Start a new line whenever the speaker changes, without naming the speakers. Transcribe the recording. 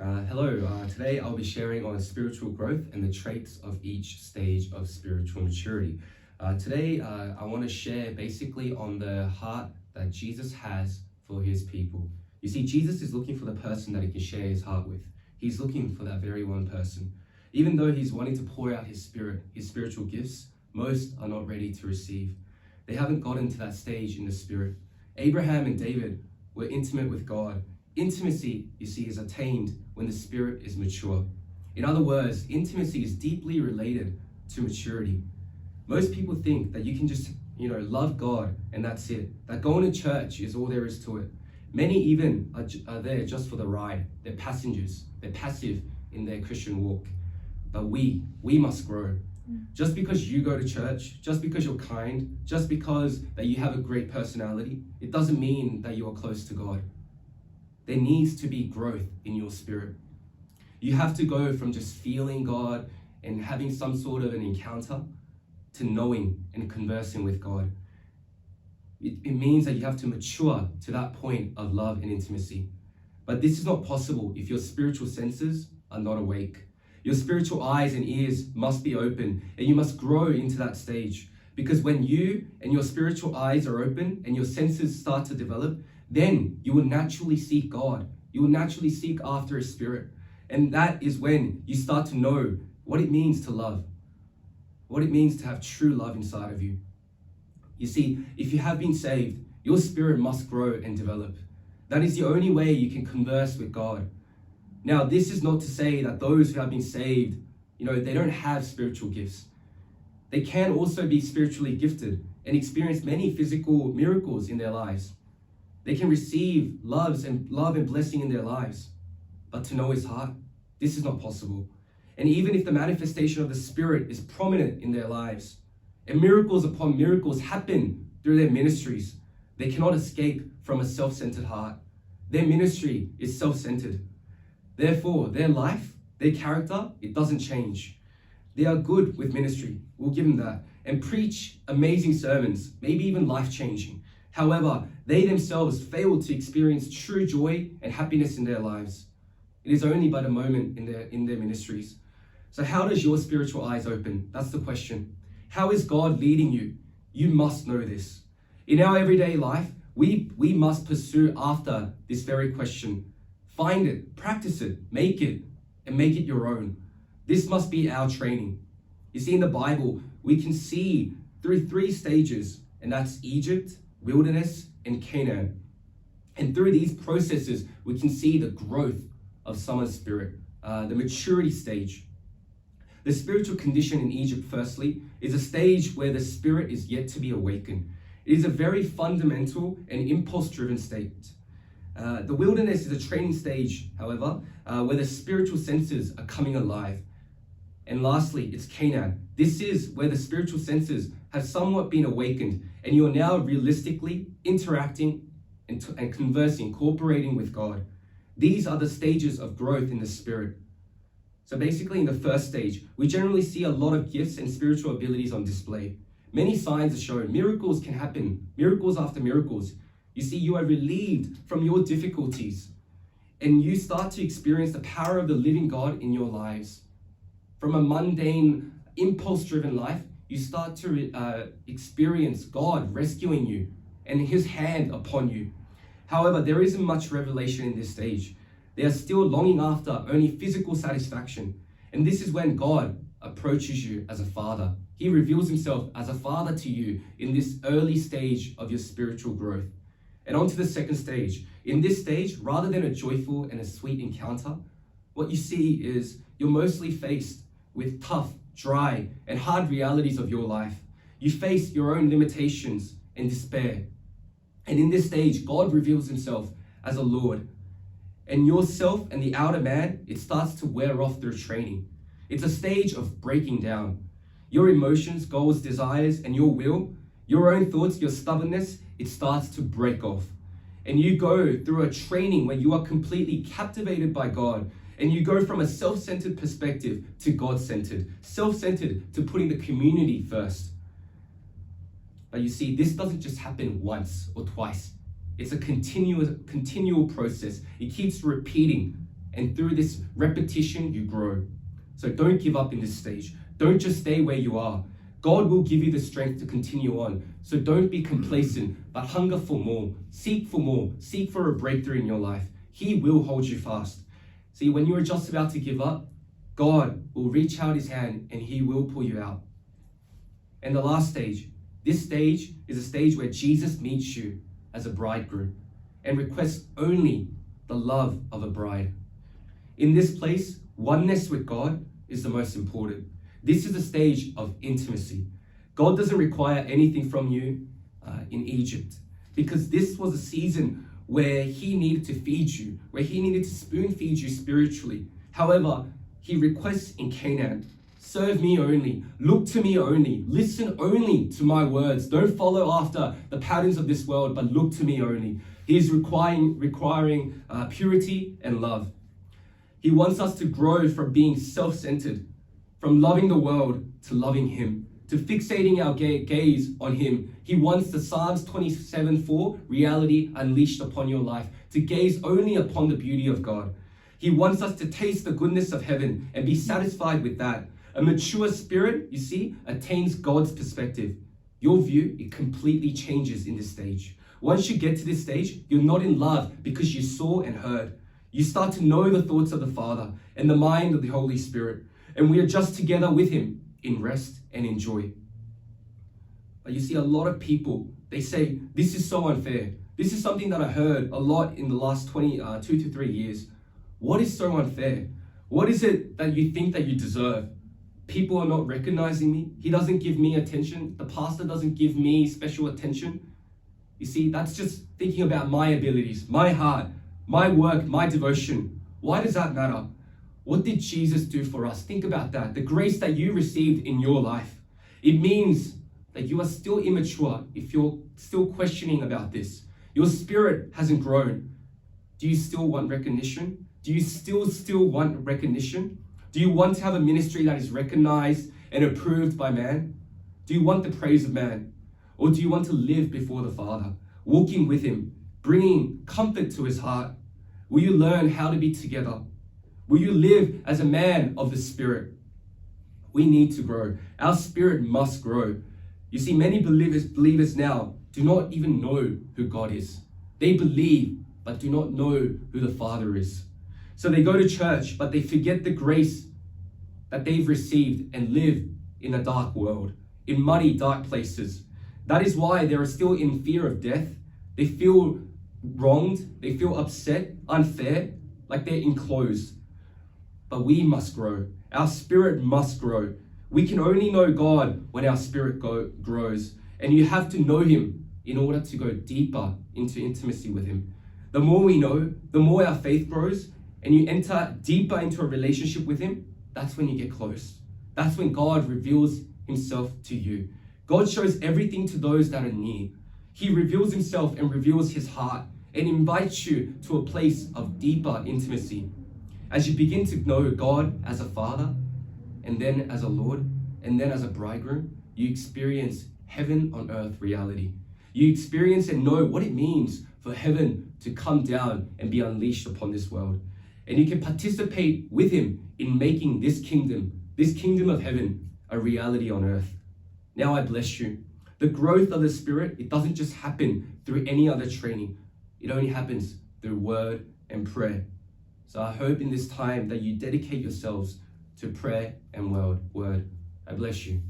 Today I'll be sharing on spiritual growth and the traits of each stage of spiritual maturity. I want to share basically on the heart that Jesus has for his people. You see, Jesus is looking for the person that he can share his heart with. He's looking for that very one person. Even though he's wanting to pour out his spirit, his spiritual gifts, most are not ready to receive. They haven't gotten to that stage in the spirit. Abraham and David were intimate with God. Intimacy, you see, is attained when the spirit is mature. In other words, intimacy is deeply related to maturity. Most people think that you can just, love God and that's it. That going to church is all there is to it. Many even are there just for the ride. They're passengers. They're passive in their Christian walk. But we must grow. Just because you go to church, just because you're kind, just because that you have a great personality, it doesn't mean that you are close to God. There needs to be growth in your spirit. You have to go from just feeling God and having some sort of an encounter to knowing and conversing with God. It means that you have to mature to that point of love and intimacy. But this is not possible if your spiritual senses are not awake. Your spiritual eyes and ears must be open, and you must grow into that stage. Because when you and your spiritual eyes are open and your senses start to develop, then you will naturally seek God. You will naturally seek after his spirit. And that is when you start to know what it means to love, what it means to have true love inside of you. You see, if you have been saved, your spirit must grow and develop. That is the only way you can converse with God. Now, this is not to say that those who have been saved, they don't have spiritual gifts. They can also be spiritually gifted and experience many physical miracles in their lives. They can receive love and blessing in their lives. But to know his heart, this is not possible. And even if the manifestation of the Spirit is prominent in their lives, and miracles upon miracles happen through their ministries, they cannot escape from a self-centered heart. Their ministry is self-centered. Therefore, their life, their character, it doesn't change. They are good with ministry, we'll give them that, and preach amazing sermons, maybe even life-changing. However, they themselves fail to experience true joy and happiness in their lives. It is only but a moment in their ministries. So how does your spiritual eyes open? That's the question. How is God leading you? You must know this. In our everyday life, we must pursue after this very question. Find it, practice it, make it your own. This must be our training. You see, in the Bible, we can see through 3 stages, and that's Egypt, wilderness, and Canaan. And through these processes, we can see the growth of someone's spirit, the maturity stage. The spiritual condition in Egypt, firstly, is a stage where the spirit is yet to be awakened. It is a very fundamental and impulse-driven state. The wilderness is a training stage, however, where the spiritual senses are coming alive. And lastly, it's Canaan. This is where the spiritual senses have somewhat been awakened, and you are now realistically interacting and conversing, cooperating with God. These are the stages of growth in the spirit. So basically, in the first stage, we generally see a lot of gifts and spiritual abilities on display. Many signs are shown. Miracles can happen, miracles after miracles. You see, you are relieved from your difficulties, and you start to experience the power of the living God in your lives. From a mundane, impulse-driven life, you start to experience God rescuing you and his hand upon you. However, there isn't much revelation in this stage. They are still longing after only physical satisfaction. And this is when God approaches you as a father. He reveals himself as a father to you in this early stage of your spiritual growth. And on to the second stage. In this stage, rather than a joyful and a sweet encounter, what you see is you're mostly faced with tough, dry, and hard realities of your life. You face your own limitations and despair. And in this stage, God reveals himself as a Lord. And yourself and the outer man, it starts to wear off through training. It's a stage of breaking down. Your emotions, goals, desires, and your will, your own thoughts, your stubbornness, it starts to break off. And you go through a training where you are completely captivated by God. And you go from a self-centered perspective to God-centered, self-centered to putting the community first. But you see, this doesn't just happen once or twice. It's a continual process. It keeps repeating And through this repetition, you grow. So don't give up in this stage. Don't just stay where you are. God will give you the strength to continue on. So don't be complacent, but hunger for more. Seek for more. Seek for a breakthrough in your life. He will hold you fast. See, when you're just about to give up, God will reach out his hand and he will pull you out. And the last stage, this stage is a stage where Jesus meets you as a bridegroom and requests only the love of a bride. In this place, oneness with God is the most important. This is a stage of intimacy. God doesn't require anything from you in Egypt, because this was a season where he needed to feed you, where he needed to spoon feed you spiritually. However, he requests in Canaan, serve me only, look to me only, listen only to my words. Don't follow after the patterns of this world, but look to me only. He is requiring purity and love. He wants us to grow from being self-centered, from loving the world to loving him, to fixating our gaze on him. He wants the Psalms 27:4 reality unleashed upon your life, to gaze only upon the beauty of God. He wants us to taste the goodness of heaven and be satisfied with that. A mature spirit, you see, attains God's perspective. Your view, it completely changes in this stage. Once you get to this stage, you're not in love because you saw and heard. You start to know the thoughts of the Father and the mind of the Holy Spirit. And we are just together with him in rest and in joy. But you see, a lot of people, they say, this is so unfair. This is something that I heard a lot in the last 2 to 3 years. What is so unfair? What is it that you think that you deserve? People are not recognizing me. He doesn't give me attention. The pastor doesn't give me special attention. You see, that's just thinking about my abilities, my heart, my work, my devotion. Why does that matter? What did Jesus do for us? Think about that. The grace that you received in your life. It means that you are still immature if you're still questioning about this. Your spirit hasn't grown. Do you still want recognition? Do you still want recognition? Do you want to have a ministry that is recognized and approved by man? Do you want the praise of man? Or do you want to live before the Father, walking with him, bringing comfort to his heart? Will you learn how to be together? Will you live as a man of the Spirit? We need to grow. Our spirit must grow. You see, many believers now do not even know who God is. They believe, but do not know who the Father is. So they go to church, but they forget the grace that they've received and live in a dark world, in muddy, dark places. That is why they are still in fear of death. They feel wronged. They feel upset, unfair, like they're enclosed. But we must grow. Our spirit must grow. We can only know God when our spirit grows. And you have to know him in order to go deeper into intimacy with him. The more we know, the more our faith grows, and you enter deeper into a relationship with him, that's when you get close. That's when God reveals himself to you. God shows everything to those that are near. He reveals himself and reveals his heart and invites you to a place of deeper intimacy. As you begin to know God as a father, and then as a Lord, and then as a bridegroom, you experience heaven on earth reality. You experience and know what it means for heaven to come down and be unleashed upon this world. And you can participate with him in making this kingdom of heaven, a reality on earth. Now I bless you. The growth of the Spirit, it doesn't just happen through any other training. It only happens through word and prayer. So I hope in this time that you dedicate yourselves to prayer and word. I bless you.